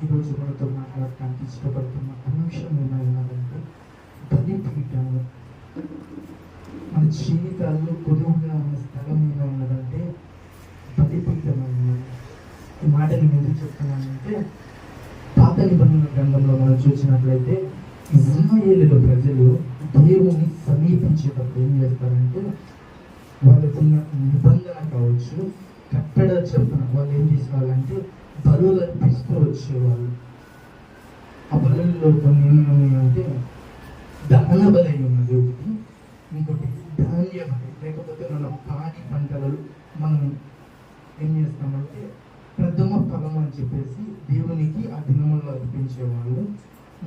ఈరోజు మనతో మాట్లాడటానికి ఇష్టపడుతున్న అంశం ఏమైనారంటే బలిపీఠము. మన జీవితాల్లో కొలువుగా ఉన్న స్థలం ఏమైనదంటే బలిపీఠం అన్నది. ఈ మాట నేను ఎందుకు చెప్తున్నానంటే, పాత నిబంధన గ్రంథంలో మనం చూసినట్లయితే ఇశ్రాయేలు ప్రజలు దేవుని సమీపించేటప్పుడు ఏం చేస్తారంటే, వాళ్ళకున్న నిబంధన కావచ్చు, కట్టడ చెప్పున వాళ్ళు ఏం చేసేవాళ్ళంటే బలులు అర్పిస్తూ వచ్చేవాళ్ళు. ఆ బలుల్లో కొన్ని ఏమేమి దహన బలి ఉన్నది ఒకటి, ఇంకోటి ధాన్య బలి, లేకపోతే మన పాడి పంటలు మనం ఏం చేస్తామంటే ప్రథమ ఫలం అని చెప్పేసి దేవునికి ఆ దినముల్లో అర్పించేవాళ్ళు.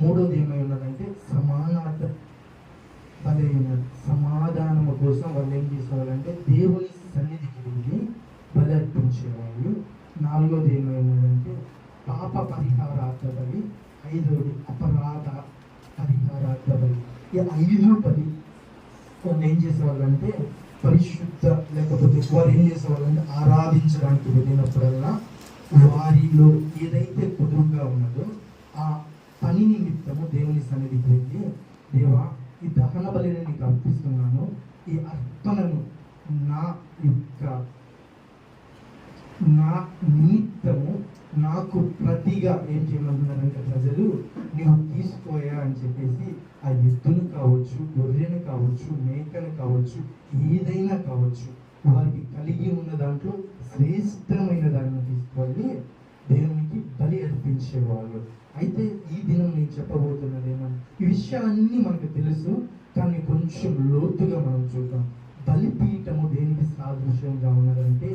మూడోది ఏమై ఉన్నదంటే సమానత బలి ఉన్నది. సమాధానము కోసం వాళ్ళు ఏం చేసేవాళ్ళంటే దేవుని సన్నిధికి వెళ్ళి బలి అర్పించేవాళ్ళు. నాలుగోది ఏమైనదంటే పాప పరిహారార్థ బలి. ఐదోది అపరాధ పరిహారార్థ బలి. ఈ 5 బలి వాళ్ళు ఏం చేసేవాళ్ళంటే పరిశుద్ధ, లేకపోతే వారు ఏం చేసేవాళ్ళంటే ఆరాధించడానికి వెళ్ళినప్పుడల్లా వారిలో ఏదైతే కుదురుగా ఉన్నదో ఆ పని నిమిత్తము దేవుని సన్నిధికి వెళ్ళి, దేవా ఈ దహన బలిని నీకు అర్పిస్తున్నాను, ఈ అర్పణను నా నిమిత్తము నాకు ప్రతిగా ఏం చేయమంటున్నారంటే ప్రజలు నీవు తీసుకోయా అని చెప్పేసి ఆ ఎద్దును కావచ్చు, గొర్రెను కావచ్చు, మేకను కావచ్చు, ఏదైనా కావచ్చు, వారికి కలిగి ఉన్న దాంట్లో శ్రేష్టమైన దాన్ని తీసుకొని దేవునికి బలి అర్పించేవాళ్ళు. అయితే ఈ దినం నేను చెప్పబోతున్నది ఏమన్నా, ఈ విషయాలన్నీ మనకు తెలుసు, కానీ కొంచెం లోతుగా మనం చూద్దాం. బలిపీఠము దేనికి సాదృశ్యంగా ఉన్నదంటే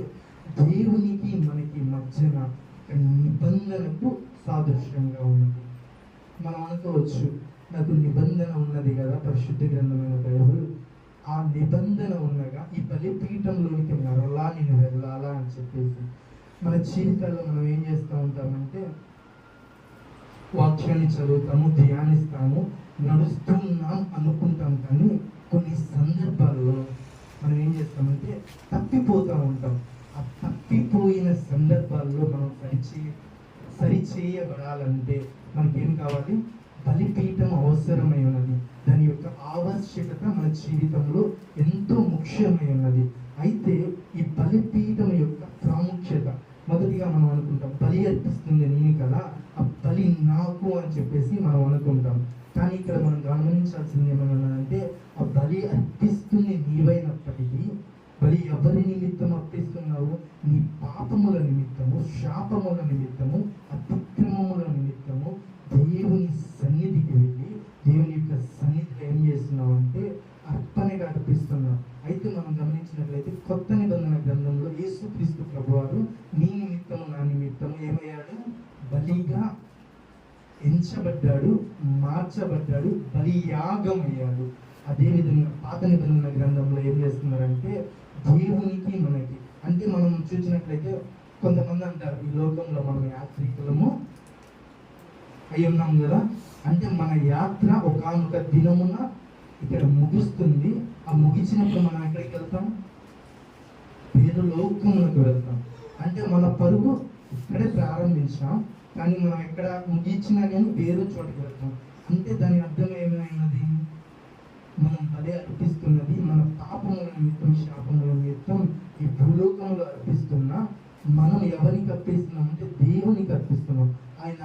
దేవునికి మనకి మధ్యన నిబంధనకు సాదృశ్యంగా ఉన్నది. మనం అనుకోవచ్చు, నాకు నిబంధన ఉన్నది కదా పరిశుద్ధ గ్రంథమైన బైబిల్, ఆ నిబంధన ఉన్నగా ఈ బలిపీఠంలోనికి మరలా నేను వెళ్ళాలా అని చెప్పేసి మన జీవితాల్లో మనం ఏం చేస్తూ ఉంటామంటే వాక్యాన్ని చదువుతాము, ధ్యానిస్తాము, నడుస్తున్నాం అనుకుంటాం, కానీ కొన్ని సందర్భాల్లో మనం ఏం చేస్తామంటే తప్పిపోతూ ఉంటాం. ఆ తప్పిపోయిన సందర్భాల్లో మనం సరిచేయబడాలంటే మనకేం కావాలి? బలిపీఠం అవసరమై ఉన్నది. దాని యొక్క ఆవశ్యకత మన జీవితంలో ఎంతో ముఖ్యమై ఉన్నది. అయితే ఈ బలిపీఠం యొక్క ప్రాముఖ్యత, మొదటిగా మనం అనుకుంటాం బలి అర్పిస్తుంది నేను కదా, ఆ బలి నాకు అని చెప్పేసి మనం అనుకుంటాం. కానీ ఇక్కడ మనం గమనించాల్సింది ఏమన్నానంటే, ఆ బలి అర్పిస్తుంది నీవైనప్పటికీ బలి ఎవరి నిమిత్తం అర్పిస్తున్నావు? నీ పాపముల నిమిత్తము, శాపముల నిమిత్తము, అతిక్రమముల నిమిత్తము దేవుని సన్నిధికి వెళ్ళి దేవుని యొక్క సన్నిధిలో ఏం చేస్తున్నావు అంటే అర్పణగా అర్పిస్తున్నావు. అయితే మనం గమనించినట్లయితే కొత్త నిబంధన గ్రంథంలో యేసుక్రీస్తు ప్రభువారు నీ నిమిత్తము నా నిమిత్తము ఏమయ్యాడు? బలిగా ఎంచబడ్డాడు, మార్చబడ్డాడు, బలియాగం అయ్యాడు. అదేవిధంగా పాత నిబంధన గ్రంథంలో ఏం చేస్తున్నారంటే దేవునికి మనకి, అంటే మనం చూసినట్లయితే కొంతమంది అంటారు ఈ లోకంలో మనం యాత్రికులము అయి ఉన్నాం కదా, అంటే మన యాత్ర ఒకానొక దినమున ఇక్కడ ముగుస్తుంది. ఆ ముగిసినప్పుడు మనం ఎక్కడికి వెళ్తాం? వేరే లోకములకు వెళ్తాం. అంటే మన పరుగు ఇక్కడే ప్రారంభించాం, కానీ మనం ఎక్కడ ముగించినా కానీ వేరే చోటుకి వెళ్తాం. అంటే దాని అర్థం ఏమైనది? మనం బలి అర్పిస్తున్నది మన పాపముల నిమిత్తం, శాపముల నిమిత్తం ఈ భూలోకంలో అర్పిస్తున్నా మనం ఎవరికి అర్పిస్తున్నాం అంటే దేవునికి అర్పిస్తున్నాం. ఆయన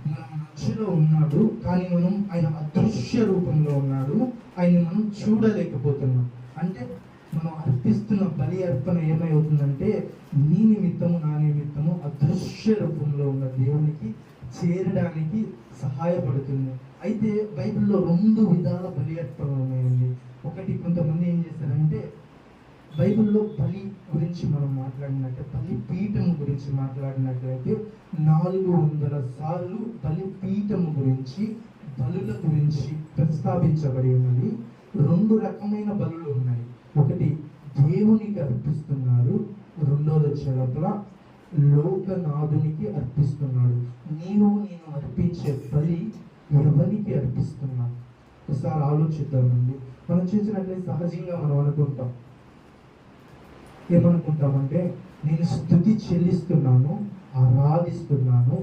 మన మధ్యలో ఉన్నాడు, కానీ మనం ఆయన అదృశ్య రూపంలో ఉన్నాడు, ఆయన మనం చూడలేకపోతున్నాం. అంటే మనం అర్పిస్తున్న బలి అర్పణ ఏమవుతుందంటే నీ నిమిత్తము నా నిమిత్తము అదృశ్య రూపంలో ఉన్న దేవునికి చేరడానికి సహాయపడుతుంది. అయితే బైబిల్లో 2 విధాల బలి అర్పణలు ఉన్నాయండి. ఒకటి, కొంతమంది ఏం చేస్తారంటే బైబిల్లో బలి గురించి మనం మాట్లాడినట్టే బలిపీఠం గురించి మాట్లాడినట్లయితే 400 సార్లు బలిపీఠం గురించి, బలుల గురించి ప్రస్తావించబడి ఉన్నది. 2 రకమైన బలులు ఉన్నాయి. ఒకటి దేవునికి అర్పిస్తున్నారు, రెండోది వచ్చేటప్పుడు లోకనాథునికి అర్పిస్తున్నాడు. నేను అర్పించే బలి ఎవరికి అర్పిస్తున్నాను? ఒకసారి ఆలోచిద్దామండి. మనం చూసినట్లయితే సహజంగా మనం అనుకుంటాం, ఏమనుకుంటామంటే నేను స్తుతి చెల్లిస్తున్నాను, ఆరాధిస్తున్నాను,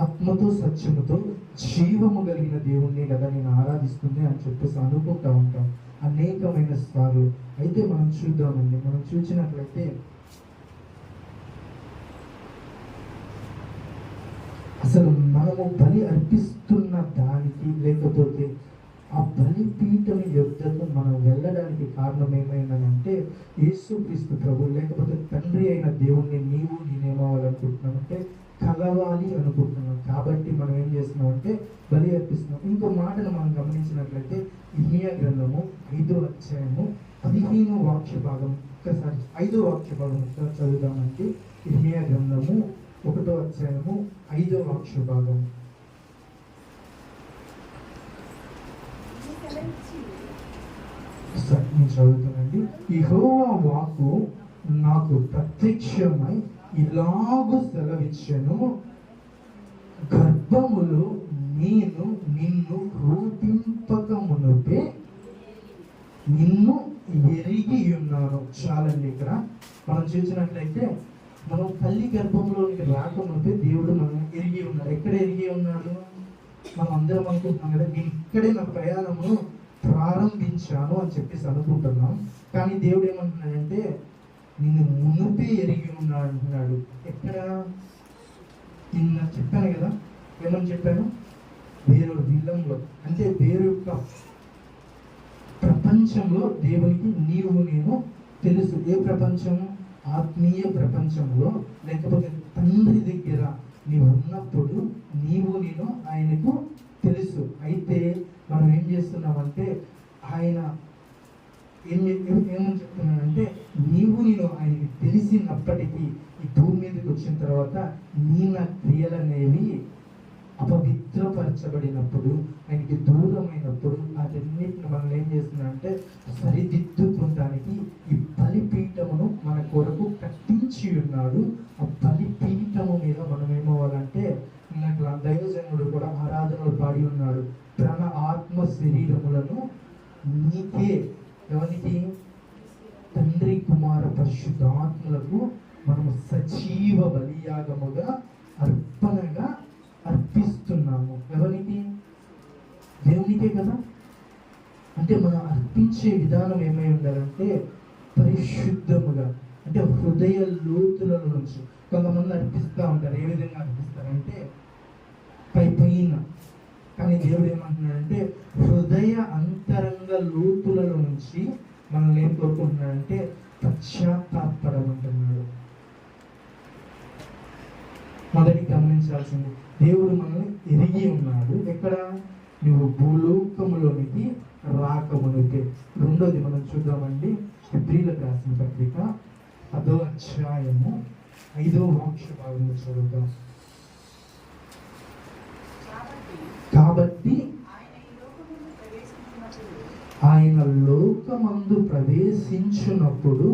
ఆత్మతో సత్యముతో జీవము కలిగిన దేవుణ్ణి కదా నేను ఆరాధిస్తుంది అని చెప్పేసి అనుకుంటూ ఉంటాం అనేకమైన సార్లు. అయితే మనం చూద్దామండి, మనం చూసినట్లయితే అసలు మనము బలి అర్పిస్తున్న దానికి లేకపోతే ఆ బలిపీఠం యొద్దకు మనం వెళ్ళడానికి కారణం ఏమైందనంటే యేసుక్రీస్తు ప్రభు లేకపోతే తండ్రి అయిన దేవుణ్ణి నేనేమవ్వాలనుకుంటున్నామంటే కలవాలి అనుకుంటున్నాం. కాబట్టి మనం ఏం చేస్తున్నాం అంటే బలి అర్పిస్తున్నాం. ఇంకో మాటను మనం గమనించినట్లయితే ఇర్మియా గ్రంథము 5వ అధ్యాయము 15వ వాక్య భాగం ఒక్కసారి 5వ వాక్య భాగం ఒకసారి చదువుదామంటే ఇర్మియా గ్రంథము 1వ అధ్యాయము 5వ వాక్య భాగం. నేను చదువుతానండి. యెహోవా వాక్కు నాకు ప్రత్యక్షమై ఇలాగు సెలవిచ్చెను, గర్భములో నేను నిన్ను రూపింపక మునుపే నిన్ను ఎరిగి ఉన్నాను. చాలండి. ఇక్కడ మనం చూసినట్లయితే మనం తల్లి గర్భంలోనికి రాకముందే దేవుడు మనం ఎరిగి ఉన్నాడు. ఎక్కడ ఎరిగి ఉన్నాడు? మనం అందరం అనుకుంటున్నాం కదా, నేను ఇక్కడే నా ప్రయాణమును ప్రారంభించాను అని చెప్పేసి అనుకుంటున్నాం. కానీ దేవుడు ఏమంటున్నాడంటే నిన్ను మునుపే ఎరిగి ఉన్నాడు అంటున్నాడు. ఎక్కడ? నిన్న చెప్పాను కదా, ఏమని చెప్పాను? వేరు విల్లంలో, అంటే వేరు యొక్క ప్రపంచంలో దేవునికి నీవు నేను తెలుసు. ఏ ప్రపంచం? ఆత్మీయ ప్రపంచంలో, లేకపోతే తండ్రి దగ్గర నీవు ఉన్నప్పుడు నీవు నేను ఆయనకు తెలుసు. అయితే మనం ఏం చేస్తున్నామంటే ఆయన ఏమని చెప్తున్నానంటే నీవు నేను ఆయనకి తెలిసినప్పటికీ ఈ భూమి మీదకి వచ్చిన తర్వాత నీ నా క్రియలనేవి అపవిత్రపరచబడినప్పుడు, ఆయనకి దూరమైనప్పుడు వాటన్నిటిని మనం ఏం చేస్తున్నామంటే సరిదిద్దుకోవడానికి ఈ బలిపీఠమును మన కొరకు కట్టించి ఉన్నాడు. ఆ బలిపీఠము మీద మనం ఏమవ్వాలంటే ఇట్లా దైవజనుడు కూడా ఆరాధనలు పాడి ఉన్నాడు. ప్రాణ ఆత్మ శరీరములను నీకే, ఎవరికి? తండ్రి కుమార పరిశుద్ధాత్మలకు మనము సజీవ బలియాగముగా అర్పణగా అర్పిస్తున్నాము. ఎవరికి? దేవునికే కదా. అంటే మనం అర్పించే విధానం ఏమై ఉండాలంటే పరిశుద్ధముగా, అంటే హృదయ లోతుల నుంచి. కొంతమంది అర్పిస్తూ ఉంటారు. ఏ విధంగా అర్పిస్తారంటే పైన. కానీ దేవుడు ఏమంటున్నాడంటే హృదయ అంతరంగ లోతులలో నుంచి మనల్ని ఏం కోరుకుంటున్నాడంటే పశ్చాత్తాపడమంటున్నాడు. మొదటి గమనించాల్సింది, దేవుడు మనల్ని ఎరిగి ఉన్నాడు. ఎక్కడ? నువ్వు భూలోకములోనికి రాకమునికే. రెండోది మనం చూద్దామండి, హెబ్రీయులకు రాసిన పత్రిక 10వ అధ్యాయము 5వ వాక్య భాగంలో చదువుతాం. కాబట్టి ఆయన లోకమందు ప్రవేశించున్నప్పుడు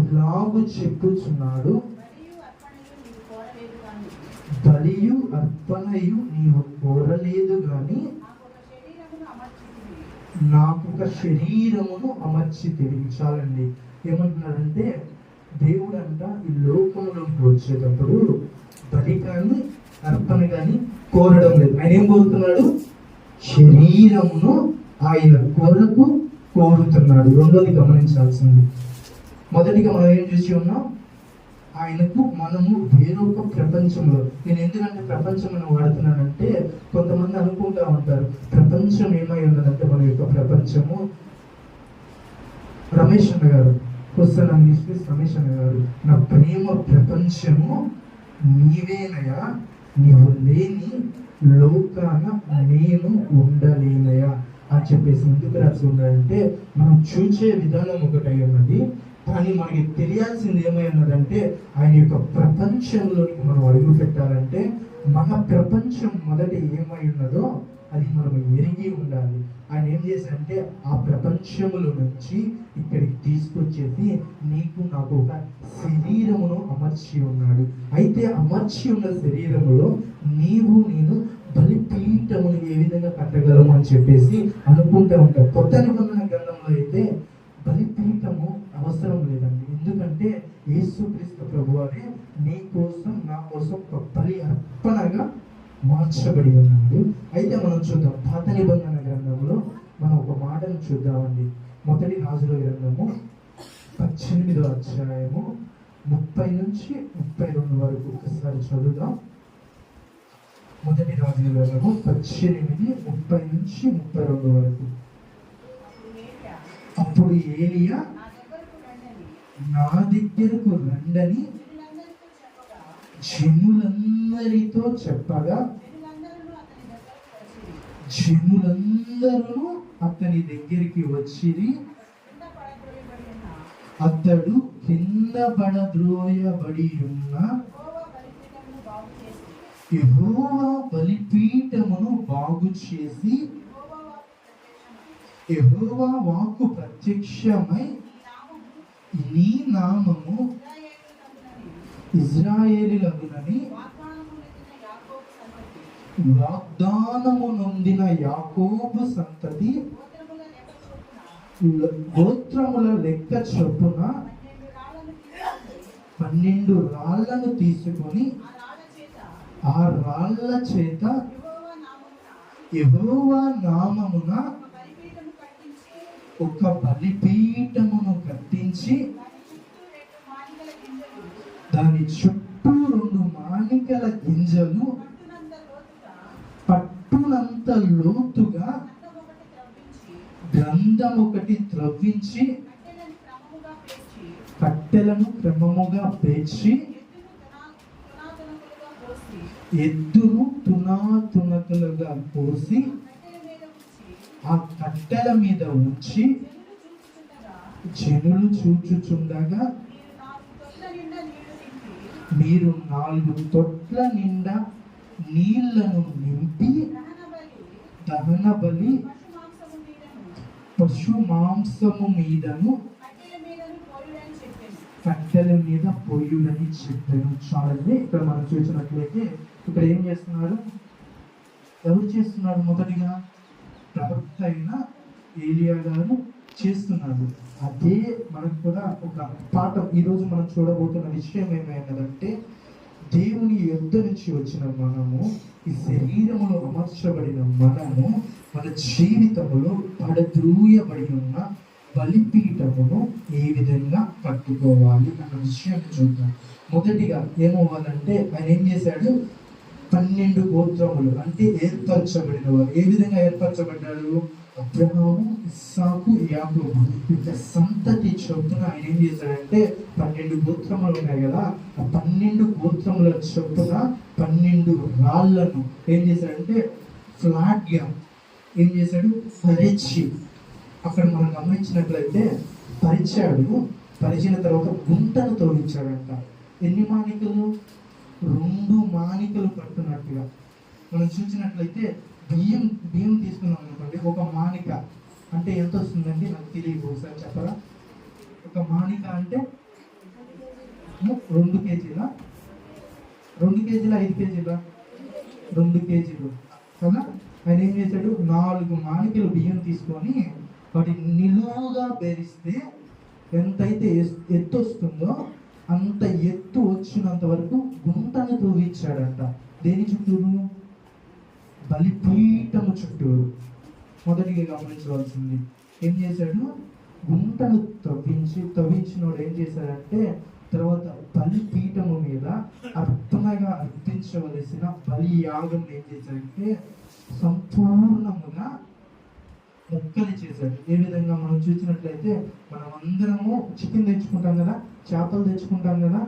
ఇలాగు చెప్పుచున్నాడు, బలియు అర్పణయు నీవు కోరలేదు గాని నాకు ఒక శరీరమును అమర్చి తెలియచాలండి. ఏమంటున్నాడంటే దేవుడు అంట ఈ లోకంలోకి వచ్చేటప్పుడు బలి కానీ అర్పణ కానీ కోరడం లేదు. ఆయన ఏం కోరుతున్నాడు? శరీరమును ఆయన కొరకు కోరుతున్నాడు. రెండోది గమనించాల్సింది, మొదటిగా మనం ఏం చూసి ఉన్నాం? ఆయనకు మనము వేరొక ప్రపంచంలో. నేను ఎందుకంటే ప్రపంచం అని వాడుతున్నానంటే కొంతమంది అనుకుంటా ఉంటారు ప్రపంచం ఏమై ఉన్నదంటే మన యొక్క ప్రపంచము. రమేష్ అన్న గారు, రమేష్ అన్న గారు, నా ప్రేమ ప్రపంచము నీవేనయా, నీవు లేని లోకాన నేను ఉండలేనయా అని చెప్పేసి ఎందుకు రాసి ఉన్నాడంటే మనం చూసే విధానం ఒకటై ఉన్నది, కానీ మనకి తెలియాల్సింది ఏమై ఉన్నదంటే ఆయన యొక్క ప్రపంచంలోకి మనం అడుగు పెట్టాలంటే మన ప్రపంచం మొదటి ఏమై ఉన్నదో అది మనం ఎరిగి ఉండాలి. ఆయన ఏం చేశారంటే ఆ ప్రపంచంలో నుంచి ఇక్కడికి తీసుకొచ్చేసి నీకు నాకు ఒక శరీరమును అమర్చి ఉన్నాడు. అయితే అమర్చి ఉన్న శరీరములో నీవు నేను బలిపీఠమును ఏ విధంగా కట్టగలము అని చెప్పేసి అనుకుంటూ ఉంటాం. కొత్త నిబంధన గ్రంథంలో అయితే బలిపీఠము అవసరం లేదండి. ఎందుకంటే యేసుక్రీస్తు ప్రభువారే నీ కోసం నా కోసం ఒక బలి అర్పణగా మార్చబడి ఉన్నాడు. అయితే మనం చూద్దాం పాత నిబంధన గ్రంథంలో మనం ఒక మాటను చూద్దామండి. మొదటి రాజుల గ్రంథము 18వ అధ్యాయము 30 నుంచి 32 వరకు ఒకసారి చదువుదాం. మొదటి రాజుల గ్రంథము 18, 30 నుంచి 32 వరకు. అప్పుడు ఏలియా నా దగ్గరకు రండని జనులందరితో చెప్పగా జనులందరూ అతని దగ్గరికి వచ్చిరి. అతడు కింద పడద్రోయబడి ఉన్న యెహోవా బలిపీఠమును బాగు చేసి యెహోవా వాక్కు ప్రత్యక్షమై నీ నామము ఇశ్రాయేలీయులగునని వాగ్దానము నొందిన యాకోబు సంతతి గోత్రముల లెక్క చొప్పున 12 రాళ్లను తీసుకొని ఆ రాళ్ల చేత యెహోవా నామమున ఒక బలిపీఠమును కట్టించి దాని చుట్టూ 2 మాణికల గింజలు పట్టునంత లోతుగా గ్రంథం ఒకటి త్రవ్వించి కట్టెలను క్రమముగా పేర్చి ఎద్దును తునాతునకలుగా కోసి ఆ కట్టెల మీద ఉంచి జనులు చూచుచుండగా మీరు 4 తొట్ల నిండా నీళ్లను నింపి దహన బలి పశు మాంసము మీదను కట్టెల మీద పొయ్యుడని చెప్పాను. చాలండి. ఇక్కడ మనం చూసినట్లయితే ఇక్కడ ఏం చేస్తున్నారు? ఎవరు చేస్తున్నారు? మొదటిగా ప్రవక్త అయిన ఏలియా గారు చేస్తున్నాడు. అదే మనకు కూడా ఒక పాఠం. ఈరోజు మనం చూడబోతున్న విషయం ఏమైనదంటే, దేవుని యుద్ధ నుంచి వచ్చిన మనము, ఈ శరీరములో అమర్చబడిన మనము, మన జీవితంలో పడద్రూయబడి ఉన్న బలిపీఠమును ఏ విధంగా కట్టుకోవాలి అన్న విషయాన్ని చూద్దాం. మొదటిగా ఏమవ్వాలంటే ఆయన ఏం చేశాడు? 12 గోత్రములు అంటే ఏర్పరచబడిన వారు. ఏ విధంగా ఏర్పరచబడ్డారు? అబ్రహాము, ఇస్సాకు, యాకోబు యొక్క సంతతి చొప్పున ఆయన ఏం చేశాడంటే 12 గోత్రములు ఉన్నాయి కదా, ఆ 12 గోత్రముల చొప్పున 12 రాళ్లను ఏం చేశాడంటే ఫ్లాట్ గా ఏం చేశాడు? పరిచి, అక్కడ మనం గమనించినట్లయితే పరిచిన తర్వాత గుంటను తోడించాడంట. ఎన్ని మానికలు? 2 మానికలు పట్టున్నట్టుగా. మనం చూసినట్లయితే బియ్యం తీసుకున్నాం అనుకోండి, ఒక మానిక అంటే ఎంత వస్తుందండి? నాకు తెలియదు, ఒకసారి చెప్పరా? ఒక మానిక అంటే 2 కేజీలా? 2 కేజీలా 5 కేజీలా? 2 కేజీలు కదా. ఆయన ఏం చేశాడు? 4 మానికలు బియ్యం తీసుకొని వాటిని నిలువుగా బెరిస్తే ఎంతైతే ఎత్తు వస్తుందో అంత ఎత్తు వచ్చినంత వరకు గుంటను తవ్వించాడంట. దేని చుట్టూరు? బలిపీఠము చుట్టూరు. మొదటిగా గమనించవలసింది ఏం చేశాడు? గుంటను తవ్వించినోడు ఏం చేశాడంటే తర్వాత బలిపీఠము మీద అర్పణగా అర్పించవలసిన బలి యాగం ఏం చేశాడంటే సంపూర్ణముగా ముక్కలు చేశాడు. ఏ విధంగా మనం చూసినట్లయితే మనం అందరము చికెన్ తెచ్చుకుంటాం కదా, చేపలు తెచ్చుకుంటాం కదా,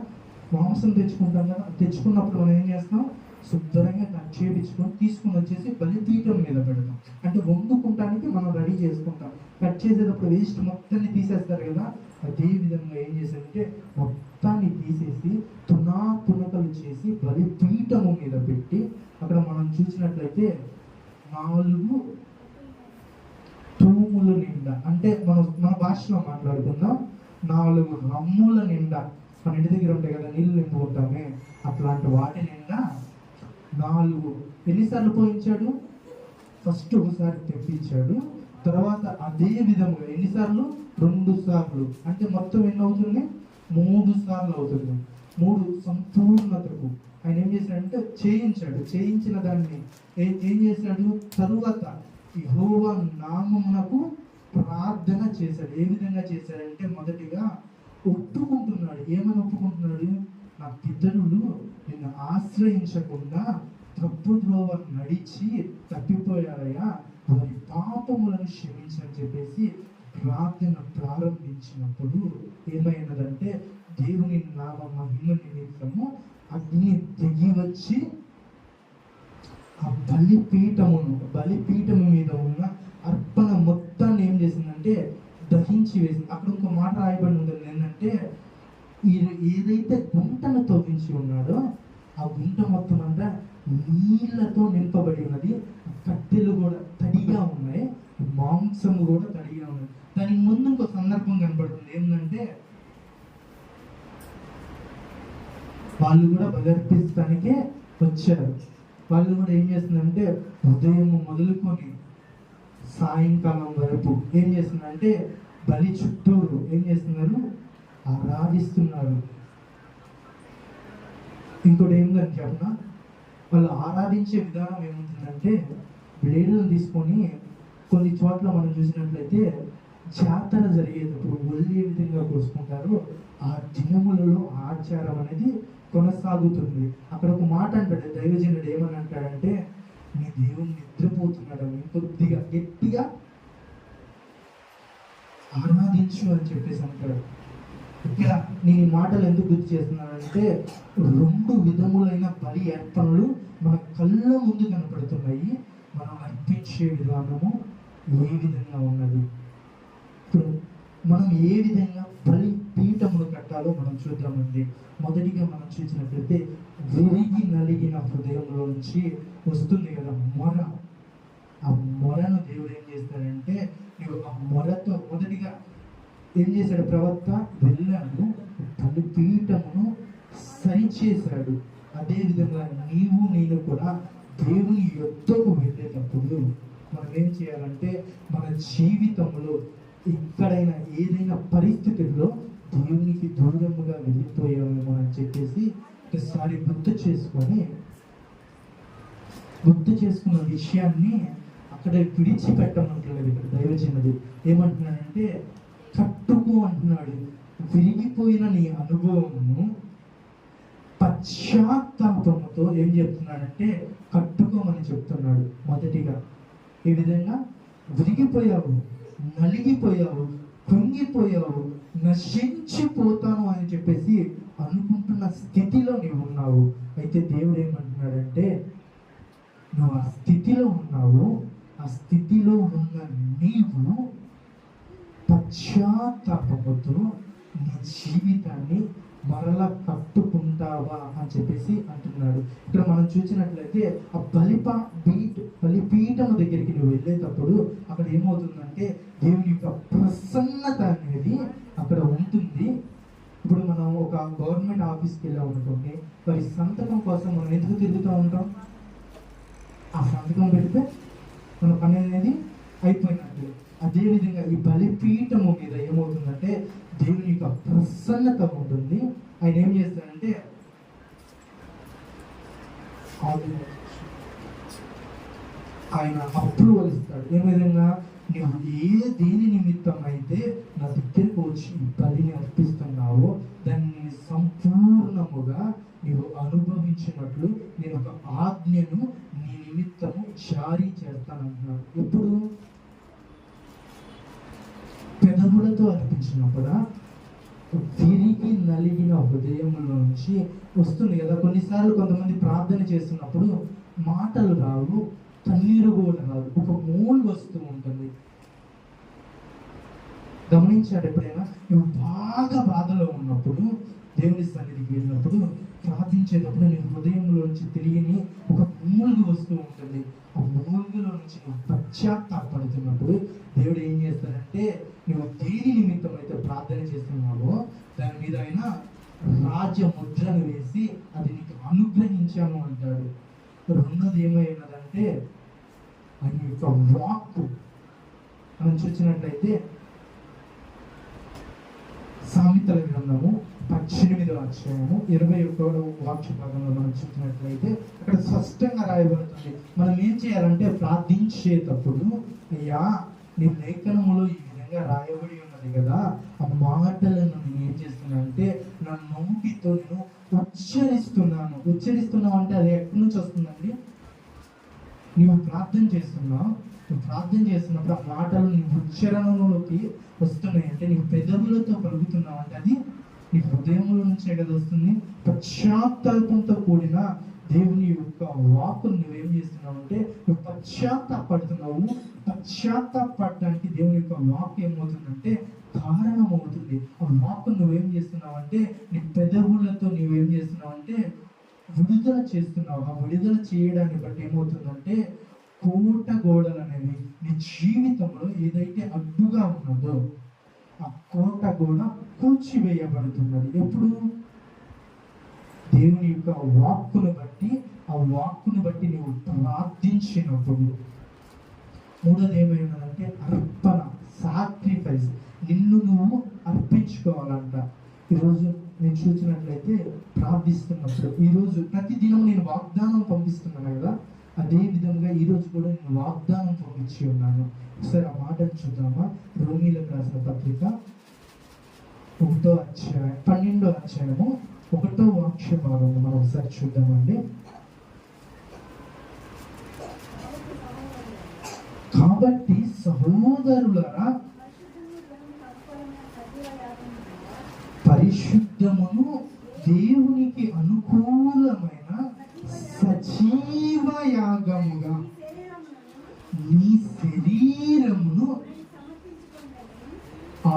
మాంసం తెచ్చుకుంటాం కదా. తెచ్చుకున్నప్పుడు మనం ఏం చేస్తాం? శుభ్రంగా కట్ చేయించుకొని తీసుకుని వచ్చేసి బలిపీఠం మీద పెడతాం. అంటే వండుకుంటానికి మనం రెడీ చేసుకుంటాం. కట్ చేసేటప్పుడు వేస్ట్ మొత్తాన్ని తీసేస్తారు కదా. అదే విధంగా ఏం చేశారంటే మొత్తాన్ని తీసేసి తునకలు చేసి బలిపీఠము మీద పెట్టి అక్కడ మనం చూసినట్లయితే 4 తూముల నిండా, అంటే మన భాషలో మాట్లాడుకుందాం, 4 రమ్ముల నిండా, మన ఇంటి దగ్గర ఉంటాయి కదా నీళ్ళు నింపుకుంటామే, అట్లాంటి వాటి నిండా 4 ఎన్నిసార్లు పోయించాడు? ఫస్ట్ ఒకసారి తెప్పించాడు, తర్వాత అదే విధముగా ఎన్నిసార్లు? 2 సార్లు. అంటే మొత్తం ఎన్ని అవుతుంది? మూడు సార్లు అవుతుంది. మూడు సంపూర్ణతకు ఆయన ఏం చేశాడంటే చేయించిన దాన్ని ఏం చేశాడు? తరువాత యెహోవా నామమునకు ప్రార్థన చేశాడు. ఏ విధంగా చేశాడంటే మొదటిగా ఒప్పుకుంటున్నాడు. ఏమని ఒప్పుకుంటున్నాడు? నా పితరులు నిన్ను ఆశ్రయించకుండా తప్పు ద్రోవ నడిచి తప్పిపోయారయ్యా, వారి పాపములను క్షమించని చెప్పేసి ప్రార్థన ప్రారంభించినప్పుడు ఏమైనదంటే దేవుని నామ మహిమ నిమిత్తము అగ్ని దిగి వచ్చి ఆ బలిపీఠము మీద ఉన్న అర్పణ మొత్తాన్ని ఏం చేసిందంటే దహించి వేసింది. అక్కడ ఇంకో మాట రాయబడి ఉంటుంది ఏంటంటే, ఏదైతే గుంటను తవ్వించి ఉన్నాడో ఆ గుంట మొత్తం అంతా నీళ్లతో నింపబడి ఉన్నది. కట్టెలు కూడా తడిగా ఉన్నాయి, మాంసము కూడా తడిగా ఉన్నాయి. దానికి ముందు ఇంకో సందర్భం కనబడుతుంది ఏంటంటే, వాళ్ళు కూడా బలర్పిస్తానికే వచ్చారు. వాళ్ళు కూడా ఏం చేస్తుందంటే ఉదయం మొదలుకొని సాయంకాలం వరకు ఏం చేస్తుందంటే బలి చుట్టూరు ఏం చేస్తున్నారు? ఆరాధిస్తున్నారు. ఇంకోటి ఏంటని చెప్పిన, వాళ్ళు ఆరాధించే విధానం ఏముంటుందంటే బ్లేడులను తీసుకొని కొన్ని చోట్ల మనం చూసినట్లయితే జాతర జరిగేటప్పుడు ఒళ్ళు ఏ విధంగా కోసుకుంటారో ఆ దినములలో ఆచారం అనేది కొనసాగుతుంది. అక్కడ ఒక మాట అంటాడు దైవజనుడు, ఏమని అంటాడంటే, నీ దేవుడు నిద్రపోతున్నాడు, కొద్దిగా గట్టిగా ఆరాధించు అని చెప్పేసి అంటాడు. ఇక్కడ నేను ఈ మాటలు ఎందుకు గుర్తు చేస్తున్నానంటే, రెండు విధములైన బలి అర్పణలు మన కళ్ళ ముందు కనపడుతున్నాయి. మనం అర్పించే విధానము ఏ విధంగా ఉన్నది. ఇప్పుడు మనం ఏ విధంగా బలి పీఠమును కట్టాలో మనం చూద్దామండి. మొదటిగా మనం చూసినట్లయితే విరిగి నలిగిన హృదయంలో నుంచి వస్తుంది కదా మొర. ఆ మొరను దేవుడు ఏం చేస్తాడంటే, నువ్వు ఆ మొరతో మొదటిగా ఏం చేశాడు? ప్రవక్త వెళ్ళాడు, బలిపీఠమును సరిచేశాడు. అదేవిధంగా నేను కూడా దేవుని యొద్దకు వెళ్ళేటప్పుడు మనం ఏం చేయాలంటే, మన జీవితంలో ఎక్కడైనా ఏదైనా పరిస్థితుల్లో దేవునికి దూరముగా వెళ్ళిపోయామేమో అని చెప్పేసి ఒకసారి గుర్తు చేసుకున్న విషయాన్ని అక్కడ విడిచిపెట్టమంటున్నాడు. ఇక్కడ దైవజనుడు ఏమంటున్నాడంటే, కట్టుకో అంటున్నాడు. విరిగిపోయిన నీ అనుభవమును పశ్చాత్తాపముతో ఏం చెప్తున్నాడంటే కట్టుకోమని చెప్తున్నాడు. మొదటిగా ఈ విధంగా విరిగిపోయావు, నలిగిపోయావు, కృంగిపోయావు, నశించిపోతాను అని చెప్పేసి అనుకుంటున్న స్థితిలో నీవు ఉన్నావు. అయితే దేవుడు ఏమంటున్నాడంటే, నువ్వు ఆ స్థితిలో ఉన్నావు. ఆ స్థితిలో ఉన్న నీవు పశ్చాత్తాపముతో నీ జీవితాన్ని మరలా కట్టుకుంటావా అని చెప్పేసి అంటున్నాడు. ఇక్కడ మనం చూసినట్లయితే ఆ బలిపీఠం దగ్గరికి నువ్వు వెళ్ళేటప్పుడు అక్కడ ఏమవుతుందంటే దేవుని యొక్క ప్రసన్నత అనేది అక్కడ ఉంటుంది. ఇప్పుడు మనం ఒక గవర్నమెంట్ ఆఫీస్కి వెళ్ళాం అనుకోండి, వారి సంతకం కోసం మనం ఎందుకు తిరుగుతూ ఉంటాం? ఆ సంతకం పెడితే మన పని అనేది అయిపోయినట్టు. అదేవిధంగా ఈ బలిపీఠము మీద ఏమవుతుందంటే దేవుని యొక్క ప్రసన్నత ఉంటుంది. ఆయన ఏం చేస్తాడంటే ఆయన అప్రూవల్ ఇస్తాడు. ఏ విధంగా? నువ్వు దేని నిమిత్తం అయితే నా దగ్గరకు వచ్చి బలిని అర్పిస్తున్నావో దాన్ని సంపూర్ణముగా నీవు అనుభవించినట్లు నేను ఒక ఆజ్ఞను నీ నిమిత్తము జారీ చేస్తానంటున్నాడు. ఎప్పుడు? పెదవులతో అర్పించినప్పుడా? విరిగి నలిగిన హృదయంలో నుంచి వస్తుంది కదా. కొన్నిసార్లు కొంతమంది ప్రార్థన చేస్తున్నప్పుడు మాటలు రావు, కన్నీరు కూడా రాదు, ఒక మూలు వస్తూ ఉంటుంది. గమనించాడు ఎప్పుడైనా? నువ్వు బాగా బాధలో ఉన్నప్పుడు దేవుని సన్నిధికి వెళ్ళినప్పుడు ప్రార్థించేటప్పుడు నీ హృదయంలో నుంచి తెలియని ఒక మూలుగు వస్తూ ఉంటుంది. ఆ మూలుగులో నుంచి నువ్వు పశ్చాత్తాపడుతున్నప్పుడు దేవుడు ఏం చేస్తాడంటే, నువ్వు దేని నిమిత్తం అయితే ప్రార్థన చేస్తున్నావో దాని మీద ఆయన రాజ్య ముద్రను వేసి అది నీకు అనుగ్రహించాను అంటాడు. రెండోది ఏమైనదంటే ఆయన యొక్క వాక్కు. మనం చూసినట్లయితే సామెతల గ్రంథము అధ్యాయము 21వ వాక్య భాగంలో మనం చూసినట్లయితే అక్కడ స్పష్టంగా రాయబడుతుంది. మనం ఏం చేయాలంటే ప్రార్థించేటప్పుడు, అయ్యా నీ లేఖనములో ఈ విధంగా రాయబడి ఉన్నది కదా, ఆ మాటలను నేను ఏం చేస్తున్నానంటే నా నోటితో నేను ఉచ్చరిస్తున్నావు అంటే అది ఎక్కడి నుంచి వస్తుందండి? నువ్వు ప్రార్థన చేస్తున్నప్పుడు ఆ మాటలు నీ ఉచ్చరణలోకి వస్తున్నాయి అంటే నీ పెదవులతో పలుకుతున్నావు అంటే అది నీ హృదయంలో నుంచే కదా వస్తుంది. పశ్చాత్తాపంతో కూడిన దేవుని యొక్క వాక్కును నువ్వేం చేస్తున్నావు అంటే నువ్వు పశ్చాత్తాపడుతున్నావు. పశ్చాత్తాపడడానికి దేవుని యొక్క వాక్ ఏమవుతుందంటే కారణం అవుతుంది. ఆ వాక్కు నువ్వేం చేస్తున్నావు అంటే నీ పెదవులతో నువ్వేం చేస్తున్నావు అంటే విడుదల చేస్తున్నావు. ఆ విడుదల చేయడాన్ని బట్టి ఏమవుతుందంటే కోట గోడలు అనేవి నీ జీవితంలో ఏదైతే అడ్డుగా ఉన్నదో ఆ కోట గోడ కూల్చివేయబడుతున్నది. ఎప్పుడు? దేవుని యొక్క వాక్కును బట్టి, ఆ వాక్కును బట్టి నువ్వు ప్రార్థించినప్పుడు. మూడోది ఏమైనదంటే అర్పణ, సాక్రిఫైస్. నిన్ను నువ్వు అర్పించుకోవాలంట. ఈరోజు నేను చూసినట్లయితే ప్రార్థిస్తున్నప్పుడు, ఈరోజు ప్రతిదినం నేను వాగ్దానం పంపిస్తున్నాను కదా, అదే విధంగా ఈరోజు కూడా నేను వాగ్దానం పంపించి ఉన్నాను. ఒకసారి ఆ మాటను చూద్దామా? రోమీలకు రాసిన పత్రిక 1వ అధ్యాయం 12వ అధ్యాయము 1వ వాక్య భాగము మనం ఒకసారి చూద్దామండి. కాబట్టి సహోదరులారా, పరిశుద్ధమును దేవునికి అనుకూలమైన సజీవ యాగముగా నీ శరీరమును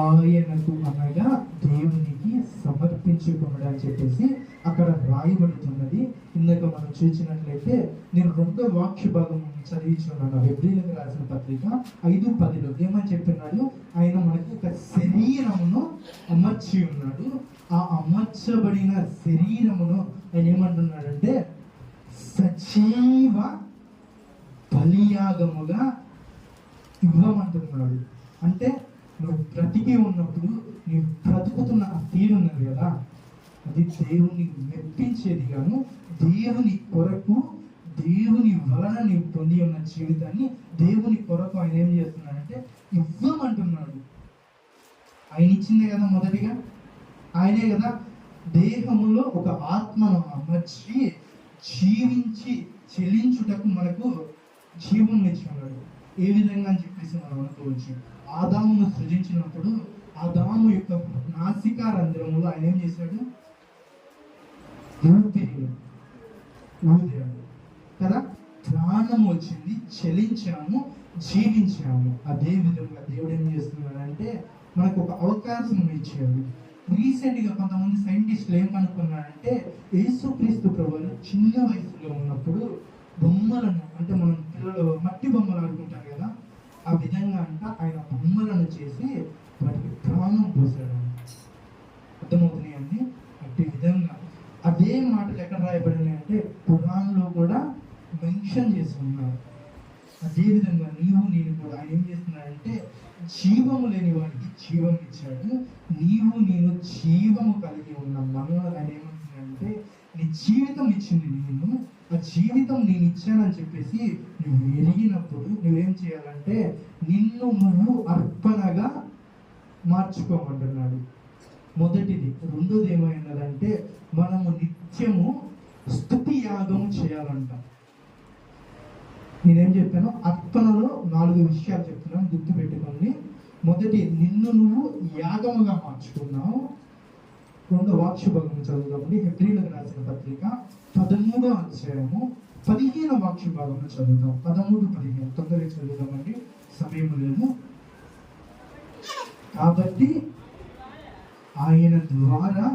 ఆయనకు అనగా దేవునికి సమర్పించుకున్నాడు అని చెప్పేసి అక్కడ రాయబడుతున్నది. ఇందాక మనం చూసినట్లయితే నేను 2వ వాక్య భాగం చదివించున్నాను. హెబ్రీయులకు రాసిన పత్రిక 5:10 ఏమని చెప్పినాడు? ఆయన మనకు ఒక శరీరమును అమర్చి ఉన్నాడు. ఆ అమర్చబడిన శరీరమును ఆయన ఏమంటున్నాడంటే సజీవ బలియాగముగా ఇవ్వమంటున్నాడు. అంటే నువ్వు బ్రతికి ఉన్నప్పుడు నువ్వు బ్రతుకుతున్న ఆ తీరు ఉన్నది కదా, అది దేవుని మెప్పించేది గాను, దేవుని కొరకు, దేవుని వలన నీవు పొంది ఉన్న జీవితాన్ని దేవుని కొరకు ఆయన ఏం చేస్తున్నాడంటే ఇవ్వమంటున్నాడు. ఆయన ఇచ్చిందే కదా మొదటిగా, ఆయనే కదా దేహములో ఒక ఆత్మను అమర్చి జీవించి చెల్లించుటకు మనకు జీవం ఇచ్చున్నాడు. ఏ విధంగా అని చెప్పేసి మనం అనుకోవచ్చు. ఆదామును సృజించినప్పుడు ఆదాము యొక్క నాసికా రంధ్రములో ఆయన ఏం చేశాడు? ఊపిరి ఊదాడు కదా, ప్రాణం వచ్చింది, చలించాము, జీవించాము. అదే విధంగా దేవుడు ఏం చేస్తున్నాడంటే మనకు ఒక అవకాశం ఇచ్చాడు. రీసెంట్గా కొంతమంది సైంటిస్టులు ఏం కనుక్కున్నారంటే యేసుక్రీస్తు ప్రభువు చిన్న వయసులో ఉన్నప్పుడు బొమ్మలను, అంటే మనం పిల్లలు మట్టి బొమ్మలు ఆడుకుంటారు కదా, ఆ విధంగా అంట ఆయన బొమ్మలను చేసి వాటికి ప్రాణం పోసాడు. అర్థమవుతున్నాయి అండి? అట్టి విధంగా అదే మాటలు ఎక్కడ రాయబడినాయి అంటే పురాణంలో కూడా మెన్షన్ చేసి ఉన్నారు. అదేవిధంగా నేను కూడా ఆయన ఏం చేస్తున్నాడంటే జీవము లేని వాడికి జీవం ఇచ్చాడు. నేను జీవము కలిగి ఉన్న మనలో ఆయన ఏమంటున్నాడంటే నీ జీవితం ఇచ్చింది నేను, ఆ జీవితం నేను ఇచ్చానని చెప్పేసి నువ్వు ఎరిగినప్పుడు నువ్వేం చేయాలంటే నిన్ను నువ్వు అర్పణగా మార్చుకోమంటున్నాడు. మొదటిది. రెండోది ఏమైనదంటే మనము నిత్యము స్తుతి యాగం చేయాలంట. నేనేం చెప్పాను? అర్పణలో 4 విషయాలు చెప్తున్నాను, గుర్తు పెట్టుకోండి. మొదటి, నిన్ను నువ్వు యాగముగా మార్చుకున్నావు. 2వ వాక్య భాగం చదువుదామండి. హెబ్రీయులకు రాసిన పత్రిక 13వ అధ్యాయము 15వ వాక్య భాగం చదువుదాం. 13-15 తొందరగా చదువుదామండి, సమయం లేదు. కాబట్టి ఆయన ద్వారా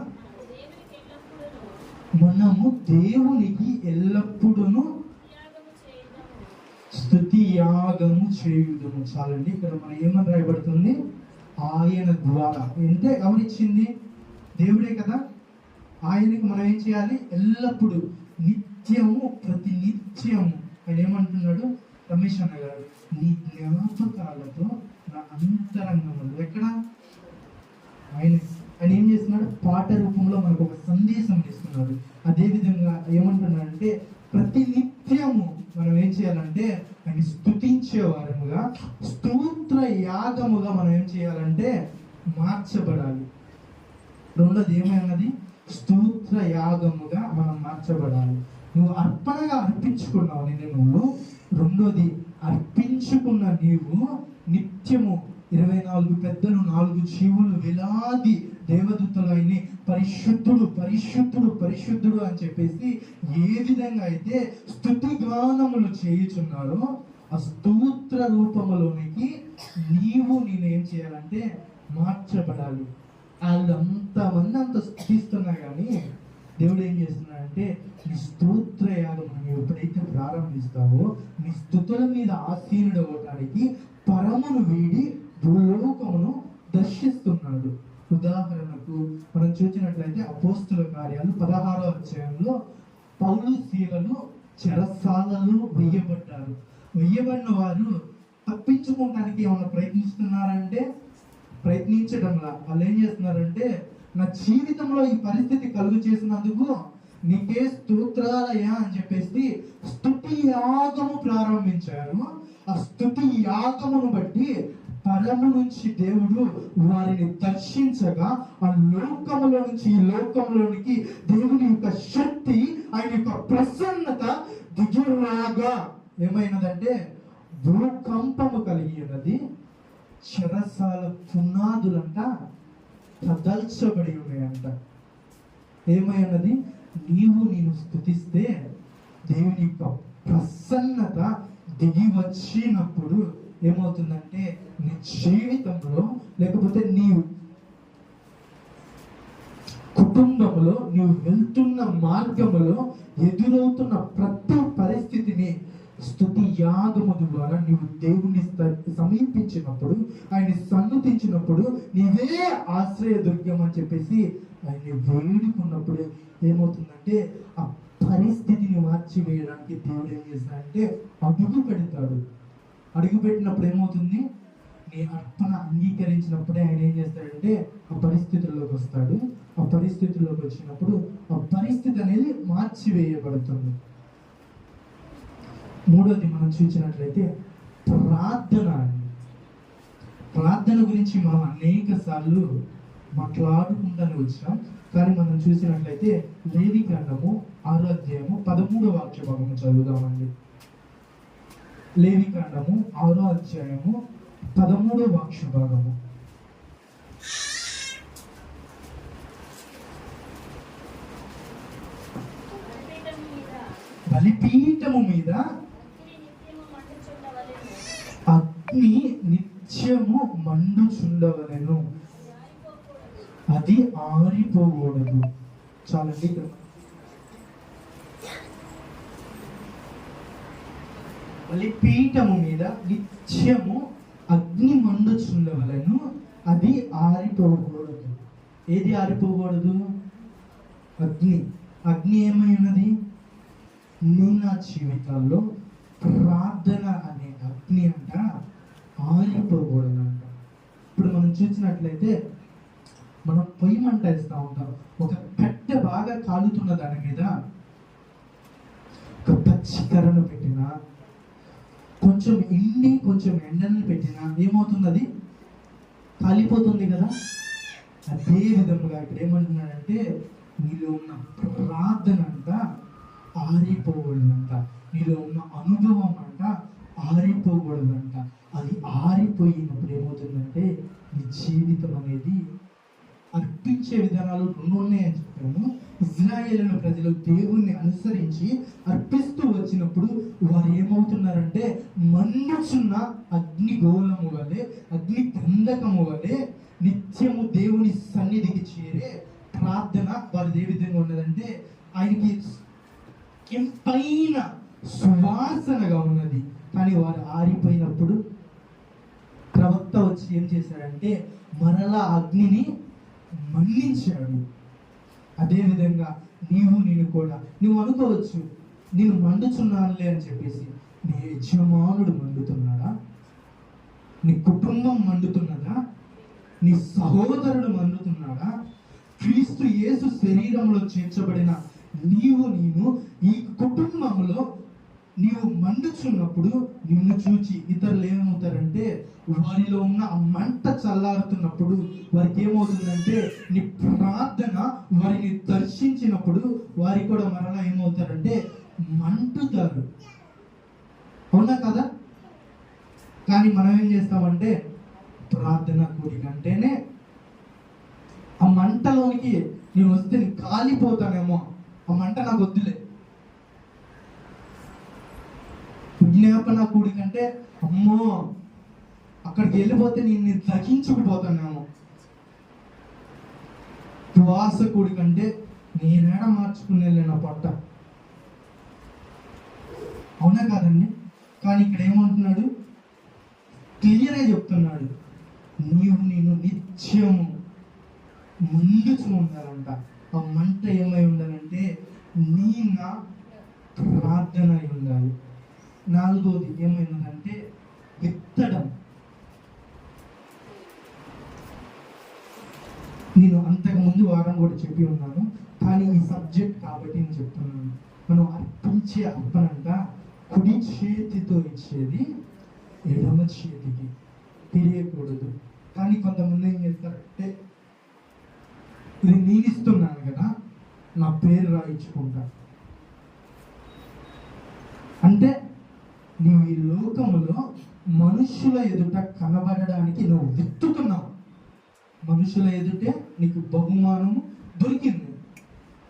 మనము దేవునికి ఎల్లప్పుడూ స్తుతి యాగము చేయుదుము. చాలండి. ఇక్కడ మనం ఏమని రాయబడుతుంది? ఆయన ద్వారా. అంటే ఎవరిచ్చింది? దేవుడే కదా. ఆయనకి మనం ఏం చేయాలి? ఎల్లప్పుడూ, నిత్యము, ప్రతి నిత్యము. ఆయన ఏమంటున్నాడు? రమేష్ అన్న గారు, నీ జ్ఞాపకాలతో నా అంతరంగంలో. ఎక్కడ? ఆయన ఏం చేస్తున్నాడు? పాట రూపంలో మనకు ఒక విధముగా స్తోత్ర యాగముగా మనం ఏం చేయాలంటే మార్చబడాలి. రెండోది ఏమైనది? స్తోత్ర యాగముగా మనం మార్చబడాలి. నువ్వు అర్పణగా అర్పించుకున్నావు నువ్వు. రెండోది, అర్పించుకున్న నీవు నిత్యము 24 పెద్దలు, 4 జీవులు, వేలాది దేవదూతలైన పరిశుద్ధుడు పరిశుద్ధుడు పరిశుద్ధుడు అని చెప్పేసి ఏ విధంగా అయితే స్తుతి గానములు చేయుచున్నారో ఆ స్తోత్ర రూపములోనికి నేనేం చేయాలంటే మార్చబడాలి. వాళ్ళంతమంది అంత స్థుతిస్తున్నా కానీ దేవుడు ఏం చేస్తున్నాడంటే నీ స్తోత్ర యాగం నువ్వు ఎప్పుడైతే ప్రారంభిస్తావో నీ స్తుతుల మీద ఆసీనుడు అవ్వడానికి పరమును వీడి భూలోకమును దర్శిస్తున్నాడు. ఉదాహరణకు మనం చూసినట్లయితే అపోస్తుల కార్యాలు 16వ అధ్యాయంలో పౌలు శీలలు చెరసాలలో వెయ్యబడ్డారు. వెయ్యబడిన వారు తప్పించుకోవడానికి ఏమైనా ప్రయత్నిస్తున్నారంటే ప్రయత్నించడంలా వాళ్ళు ఏం చేస్తున్నారంటే నా జీవితంలో ఈ పరిస్థితి కలుగు చేసినందుకు నీకే స్తోత్రాలయ్యా అని చెప్పేసి స్తుతి యాగము ప్రారంభించారు. ఆ స్తుతి యాగమును బట్టి పరము నుంచి దేవుడు వారిని దర్శించగా ఆ లోకములో నుంచి ఈ లోకంలోనికి దేవుని యొక్క శక్తి, ఆయన యొక్క ప్రసన్నత దిగురాగా ఏమైనదంటే భూకంపము కలిగి ఉన్నది. చెరసాల పునాదులంట కదల్చబడి ఉన్నాయంట. ఏమైనది? నేను స్తుతిస్తే దేవుని యొక్క ప్రసన్నత దిగి వచ్చినప్పుడు ఏమవుతుందంటే నీ జీవితంలో లేకపోతే నీ కుటుంబంలో నీవు వెళ్తున్న మార్గములో ఎదురవుతున్న ప్రతి పరిస్థితిని స్తుతి యాగము ద్వారా నీవు దేవుని సమీపించినప్పుడు, ఆయన్ని సన్నుతించినప్పుడు నీవే ఆశ్రయ దుర్గం అని చెప్పేసి ఆయన్ని వేడుకున్నప్పుడు ఏమవుతుందంటే ఆ పరిస్థితిని మార్చివేయడానికి దేవుడు ఏం చేస్తాడంటే అడుగు పెడతాడు. అడుగు పెట్టినప్పుడు ఏమవుతుంది? నీ అర్పణ అంగీకరించినప్పుడే ఆయన ఏం చేస్తాడంటే ఆ పరిస్థితుల్లోకి వస్తాడు. ఆ పరిస్థితుల్లోకి వచ్చినప్పుడు ఆ పరిస్థితి అనేది మార్చివేయబడుతుంది. మూడోది మనం చూసినట్లయితే ప్రార్థన. ప్రార్థన గురించి మనం అనేక సార్లు మాట్లాడుకుంటానే వచ్చాం. కానీ మనం చూసినట్లయితే లేవికాండము 6వ అధ్యాయము 13వ వాక్య భాగము చదువుదామండి. లేవికాండము 6వ అధ్యాయము 13వ వాక్య భాగము. బలిపీఠము మీద అగ్ని నిత్యము మండుచుండవలెను, అది ఆరిపోకూడదు. చాలండి. బలిపీఠము మీద నిత్యము అగ్ని మండుచుండవలెను, అది ఆరిపోకూడదు. ఏది ఆరిపోకూడదు? అగ్ని. అగ్ని ఏమైనది? నా జీవితాల్లో ప్రార్థన అనే అగ్ని అంట ఆరిపోకూడదంట. ఇప్పుడు మనం చూసినట్లయితే మనం పొయ్యి మంట వేస్తూ ఉంటాం. ఒక కట్టె బాగా కాలుతున్న దాని మీద ఒక పచ్చికరను పెట్టినా, కొంచెం కొంచెం ఎండని పెట్టినా ఏమవుతుంది? అది కాలిపోతుంది కదా. అదే విధముగా ఇక్కడ ఏమంటున్నాడంటే నీలో ఉన్న ప్రార్థన అంట ఆరిపోకూడదంట. నీలో ఉన్న అనుభవం అంట ఆరిపోకూడదంట. అది ఆరిపోయినప్పుడు ఏమవుతుందంటే నీ జీవితం అనేది అర్పించే విధానాలు 2 ఉన్నాయని చెప్పాము. ఇజ్రాయేలు ప్రజలు దేవుణ్ణి అనుసరించి అర్పిస్తూ వచ్చినప్పుడు వారు ఏమవుతున్నారంటే మండుచున్న అగ్ని గోళము వలె, అగ్ని గంధకము వలె నిత్యము దేవుని సన్నిధికి చేరే ప్రార్థన వారి ఏ విధంగా ఉన్నదంటే ఆయనకి ఎంపైన సువాసనగా ఉన్నది. కానీ వారు ఆరిపోయినప్పుడు ప్రవక్త వచ్చి ఏం చేశాడంటే మరలా అగ్నిని మండించాడు. అదేవిధంగా నేను కూడా నువ్వు అనుకోవచ్చు, నేను మండుచున్నానులే అని చెప్పేసి. నీ యజమానుడు మండుతున్నాడా? నీ కుటుంబం మండుతున్నదా? నీ సహోదరుడు మండుతున్నాడా? క్రీస్తు యేసు శరీరంలో చేర్చబడిన నేను ఈ కుటుంబంలో నీవు మండుచున్నప్పుడు నిన్ను చూచి ఇతరులు ఏమవుతారంటే వారిలో ఉన్న ఆ మంట చల్లారుతున్నప్పుడు వారికి ఏమవుతుందంటే నీ ప్రార్థన వారిని దర్శించినప్పుడు వారికి కూడా మరలా ఏమవుతారంటే మంటుతారు. అవునా కదా? కానీ మనం ఏం చేస్తామంటే ప్రార్థన కూడిక అంటేనే ఆ మంటలోనికి నేను వస్తే నేను కాలిపోతానేమో, ఆ మంట నాకు వద్దులే. విజ్ఞాపన కూడికంటే అమ్మో అక్కడికి వెళ్ళిపోతే నేను దహించుకుపోతానేమో. ఉపవాస కూడికంటే నేనేడ మార్చుకునే నా పొట్ట. అవునా కాదండి? కానీ ఇక్కడ ఏమంటున్నాడు? క్లియర్గా చెప్తున్నాడు, నేను నిత్యము ముందుకు ఉండాలంట. ఆ మంట ఏమై ఉండాలంటే నీ నా ప్రార్థన అయి ఉండాలి. నాలుగోది ఏమైందంటే విత్తడం. నేను అంతకుముందు వారం కూడా చెప్పి ఉన్నాను, కానీ ఈ సబ్జెక్ట్ కాబట్టి నేను చెప్తున్నాను. మనం అర్పించే అర్పణంట కుడి చేతితో ఇచ్చేది ఎడమ చేతికి తెలియకూడదు. కానీ కొంతమంది ఏం చేస్తారంటే ఇది నేను ఇస్తున్నాను కదా, నా పేరు రాయించుకుంటా. అంటే నువ్వు ఈ లోకములో మనుషుల ఎదుట కనబడడానికి నువ్వు విత్తుతున్నావు. మనుషుల ఎదుటే నీకు బహుమానము దొరికింది.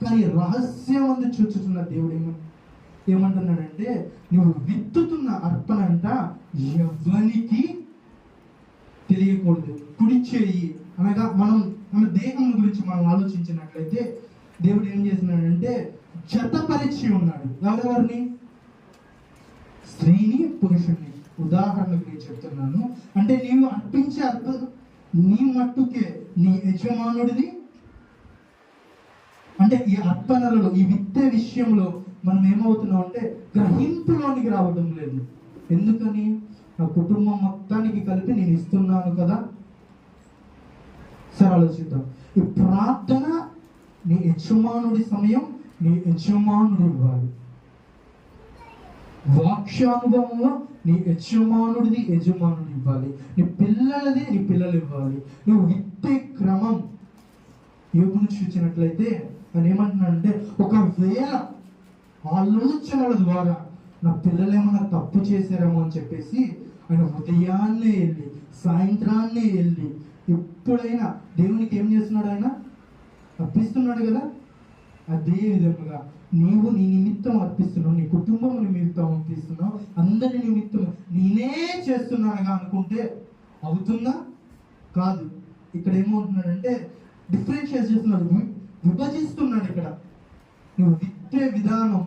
కానీ రహస్యం అందు చూచుతున్న దేవుడు ఏమంటున్నాడంటే నువ్వు విత్తుతున్న అర్పణ అంట ఎవరికి తెలియకూడదు. కుడి చేయి అనగా మన దేహం గురించి మనం ఆలోచించినట్లయితే దేవుడు ఏం చేస్తున్నాడంటే జతపరిచి ఉన్నాడు. ఎవరెవరిని? స్త్రీని, పురుషుణ్ణి. ఉదాహరణకు నేను చెప్తున్నాను. అంటే నీవు అర్పించే అర్పణ నీ మట్టుకే నీ యజమానుడిది. అంటే ఈ అర్పణలలో ఈ విత్తే విషయంలో మనం ఏమవుతున్నాం అంటే గ్రహింపులోనికి రావడం లేదు. ఎందుకని? నా కుటుంబం మొత్తానికి కలిపి నేను ఇస్తున్నాను కదా. సరే ఆలోచిద్దాం. ఈ ప్రార్థన నీ యజమానుడి సమయం నీ యజమానుడు ఇవ్వాలి. వాక్యానుభవంలో నీ యజమానుడిది యజమానుడు ఇవ్వాలి. నీ పిల్లలది నీ పిల్లలు ఇవ్వాలి. నువ్వు విత్తే క్రమం యోగును చూసినట్లయితే ఆయన ఏమంటున్నాడంటే ఒకవేళ ఆలోచనల ద్వారా నా పిల్లలు ఏమన్నా తప్పు చేశారేమో అని చెప్పేసి ఆయన ఉదయాన్నే వెళ్ళి సాయంత్రాన్నే వెళ్ళి ఎప్పుడైనా దేవునికి ఏం చేస్తున్నాడు? ఆయన అర్పిస్తున్నాడు కదా. అదే విధముగా నీవు నీ నిమిత్తం అర్పిస్తున్నావు, నీ కుటుంబం నిమిత్తం అర్పిస్తున్నావు, అందరి నిమిత్తం నేనే చేస్తున్నానుగా అనుకుంటే అవుతుందా? కాదు. ఇక్కడ ఏమవుతున్నాడంటే డిఫరెన్షియేట్ చేస్తున్నాడు, విభజిస్తున్నాడు. ఇక్కడ నువ్వు విత్తే విధానం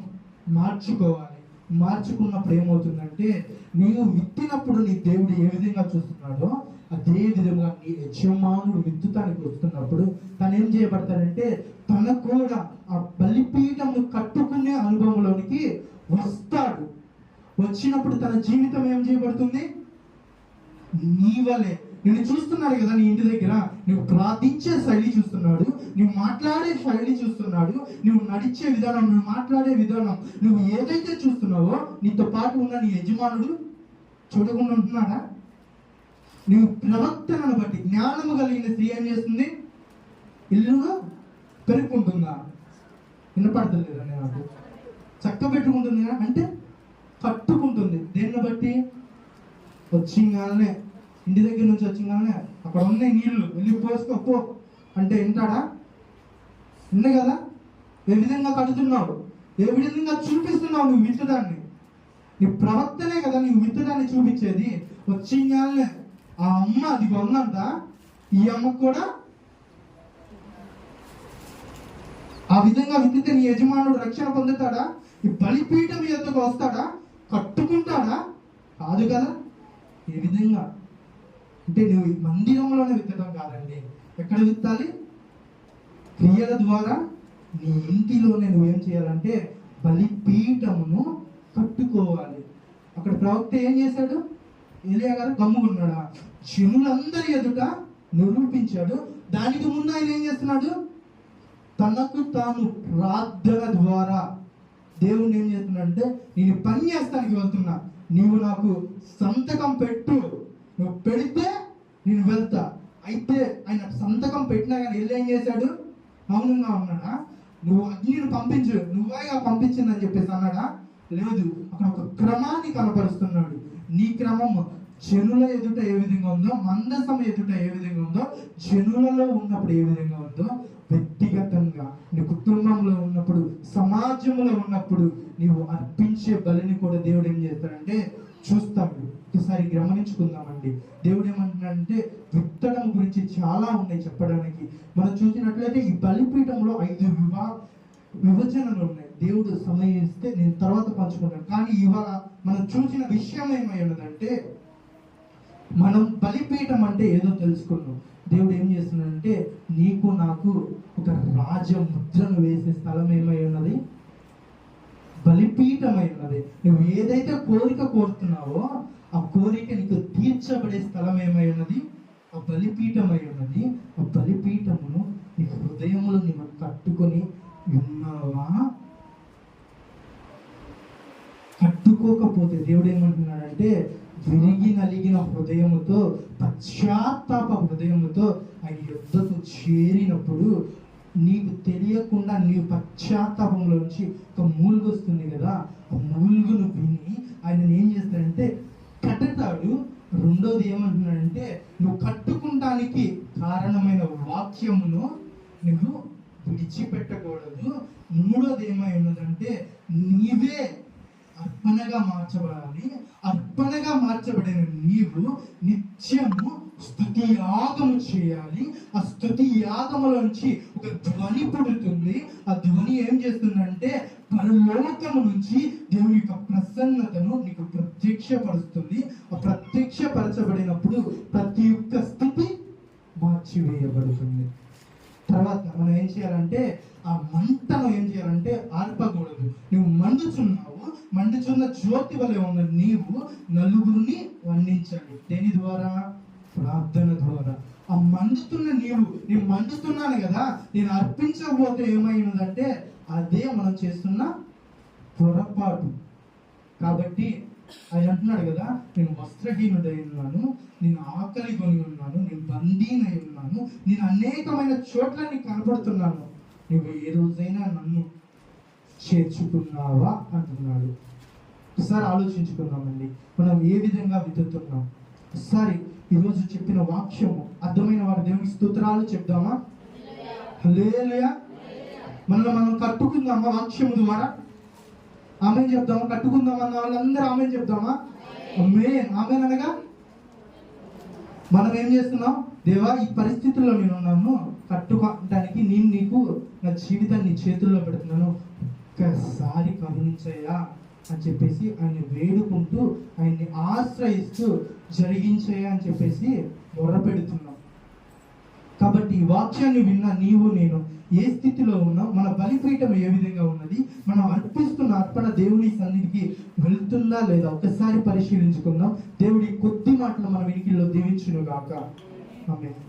మార్చుకోవాలి. మార్చుకున్నప్పుడు ఏమవుతుందంటే నీవు విత్తినప్పుడు నీ దేవుడు ఏ విధంగా చూస్తున్నాడో అదే విధంగా నీ యజమానుడు విత్తుతానికి వస్తున్నప్పుడు తను ఏం చేయబడతాడంటే తన కూడా ఆ బలిపీఠము కట్టుకునే అనుభవంలోనికి వస్తాడు. వచ్చినప్పుడు తన జీవితం ఏం చేయబడుతుంది? నీ వలే నిన్ను చూస్తున్నాడు కదా, నీ ఇంటి దగ్గర నువ్వు ప్రార్థించే శైలి చూస్తున్నాడు, నువ్వు మాట్లాడే శైలి చూస్తున్నాడు, నువ్వు నడిచే విధానం, నువ్వు మాట్లాడే విధానం, నువ్వు ఏదైతే చూస్తున్నావో నీతో పాటు ఉన్న నీ యజమానుడు చూడకుండా ఉంటున్నాడా? నువ్వు ప్రవర్తనను బట్టి జ్ఞానము కలిగిన స్త్రీ ఏం చేస్తుంది? ఇల్లును పెరుపుకుంటుందా? వినపడతలేదా? నాకు చక్క పెట్టుకుంటుంది అంటే కట్టుకుంటుంది. దేన్ని బట్టి? వచ్చింగానే ఇంటి దగ్గర నుంచి వచ్చింగానే అక్కడ ఉన్నాయి నీళ్లు వెళ్ళి పోసుకోపో అంటే వింటాడా? ఉంది కదా. ఏ విధంగా కడుతున్నావు, ఏ విధంగా చూపిస్తున్నావు నువ్వు విత్తడాన్ని. నీ ప్రవర్తనే కదా నీవు విత్తడాన్ని చూపించేది. వచ్చింగానే ఆ అమ్మ అది ఉందంట, ఈ అమ్మకు కూడా ఆ విధంగా విత్తితే నీ యజమానుడు రక్షణ పొందుతాడా? ఈ బలిపీఠం యొద్దకు వస్తాడా? కట్టుకుంటాడా? కాదు కదా. ఏ విధంగా అంటే నువ్వు మందిరంలోనే విత్తడం కాదండి. ఎక్కడ విత్తాలి? క్రియల ద్వారా నీ ఇంటిలోనే నువ్వేం చేయాలంటే బలిపీఠమును కట్టుకోవాలి. అక్కడ ప్రవక్త ఏం చేశాడు? ఏలియా గారు గమ్ముకున్నాడా? జనులందరి ఎదుట నిరూపించాడు. దానికి ముందు ఆయన ఏం చేస్తున్నాడు? తనకు తాను ప్రార్థన ద్వారా దేవుడు ఏం చేస్తున్నాడంటే, నేను పని చేస్తానికి వెళ్తున్నా, నీవు నాకు సంతకం పెట్టు, నువ్వు పెడితే నేను వెళ్తా. అయితే ఆయన సంతకం పెట్టినా కానీ వెళ్ళి ఏం చేశాడు? మౌనంగా ఉన్నాడా? నువ్వు అగ్నిని పంపించు, నువ్వేగా పంపించిందని చెప్పేసి అన్నాడా? లేదు. అక్కడ ఒక క్రమాన్ని కనపరుస్తున్నాడు. నీ క్రమం జనుల ఎదుట ఏ విధంగా ఉందో, మందసం ఎదుట ఏ విధంగా ఉందో, జనులలో ఉన్నప్పుడు ఏ విధంగా ఉందో, వ్యక్తిగతంగా నీ కుటుంబంలో ఉన్నప్పుడు, సమాజంలో ఉన్నప్పుడు నీవు అర్పించే బలిని కూడా దేవుడు ఏం చేస్తాడంటే చూస్తాడు. ఒకసారి గమనించుకుందామండి. దేవుడు ఏమంటున్నాడంటే, విత్తడం గురించి చాలా ఉన్నాయి చెప్పడానికి. మనం చూసినట్లయితే ఈ బలిపీఠంలో 5 విభజనలు ఉన్నాయి. దేవుడు సమయం ఇస్తే నేను తర్వాత పంచుకుంటాను. కానీ ఇవాళ మనం చూసిన విషయం ఏమై ఉన్నదంటే, మనం బలిపీఠం అంటే ఏదో తెలుసుకున్నాం. దేవుడు ఏం చేస్తున్నాడంటే, నీకు నాకు ఒక రాజముద్రను వేసే స్థలం ఏమై ఉన్నది? బలిపీఠమై ఉన్నది. నువ్వు ఏదైతే కోరిక కోరుతున్నావో ఆ కోరిక నీకు తీర్చబడే స్థలం ఏమై ఉన్నది? ఆ బలిపీఠమై ఉన్నది. ఆ బలిపీఠమును నీ హృదయములు నువ్వు కట్టుకొని ఉన్నావా? కట్టుకోకపోతే దేవుడు ఏమంటున్నాడంటే, విరిగి నలిగిన హృదయముతో, పశ్చాత్తాప హృదయముతో ఆయన యుద్ధకు చేరినప్పుడు నీకు తెలియకుండా నీ పశ్చాత్తాపంలోంచి ఒక మూలుగు వస్తుంది కదా, ఆ మూలుగును విని ఆయన ఏం చేస్తాడంటే కట్టుతాడు. రెండోది ఏమంటున్నాడంటే, నువ్వు కట్టుకుంటానికి కారణమైన వాక్యమును నువ్వు విడిచిపెట్టకూడదు. మూడోది ఏమై ఉన్నదంటే, నీవే అర్పణగా మార్చబడాలి. అర్పణగా మార్చబడిన నీవు నిత్యము స్తుతి యాగము చేయాలి. ఆ స్తుతి యాగములోంచి ఒక ధ్వని పుడుతుంది. ఆ ధ్వని ఏం చేస్తుందంటే, పరలోకము నుంచి దేవుని యొక్క ప్రసన్నతను నీకు ప్రత్యక్షపరుస్తుంది. ఆ ప్రత్యక్షపరచబడినప్పుడు ప్రతి ఒక్క స్థితి మార్చివేయబడుతుంది. తర్వాత మనం ఏం చేయాలంటే, ఆ మంటను ఏం చేయాలంటే ఆర్పకూడదు. నువ్వు మండుచున్న జ్యోతి వలె ఉన్న నీవు నలుగురిని వండించాలి. దేని ద్వారా? ప్రార్థన ద్వారా. ఆ మండుతున్న నేను మండుతున్నాను కదా, నేను అర్పించకపోతే ఏమైనదంటే అదే మనం చేస్తున్న పొరపాటు. కాబట్టి ఆయన అంటున్నాడు కదా, నేను వస్త్రహీనుడై ఉన్నాను, నేను ఆకలి కొని ఉన్నాను, నేను బందీనై ఉన్నాను, నేను అనేకమైన చోట్ల నీకు కనపడుతున్నాను, నువ్వు ఏ రోజైనా నన్ను చేర్చుకున్నావా అంటున్నాడు. ఒకసారి ఆలోచించుకుందామండి, మనం ఏ విధంగా విత్తుతున్నాం. ఒకసారి ఈరోజు చెప్పిన వాక్యము అర్థమైన వారు దేవునికి స్తోత్రాలు చెప్దామా? హల్లెలూయా. మనం కట్టుకుందామా వాక్యము ద్వారా? ఆమేన్ చెప్దామా? కట్టుకుందామన్న వాళ్ళందరూ ఆమేన్ చెప్దామా? ఆమేన్. ఆమేన్ అనగా మనం ఏం చేస్తున్నాం? దేవా, ఈ పరిస్థితుల్లో నేను ఉన్నాను, కట్టుకోవడానికి నేను నీకు నా జీవితాన్ని చేతుల్లో పెడుతున్నాను, ఒక్కసారి కరుణించయ్యా అని చెప్పేసి ఆయన్ని వేడుకుంటూ, ఆయన్ని ఆశ్రయిస్తూ జరిగించయ్యా అని చెప్పేసి మొరపెడుతున్నాం. కాబట్టి ఈ వాక్యాన్ని విన్న నీవు నేను ఏ స్థితిలో ఉన్నాం, మన బలిపీఠం ఏ విధంగా ఉన్నది, మనం అర్పిస్తున్న అర్పణ దేవుని సన్నిధికి వెళ్తుందా లేదా ఒకసారి పరిశీలించుకుందాం. దేవుడి కొద్ది మాటలు మన వెనుకల్లో దీవించును గాక. ఆమేన్.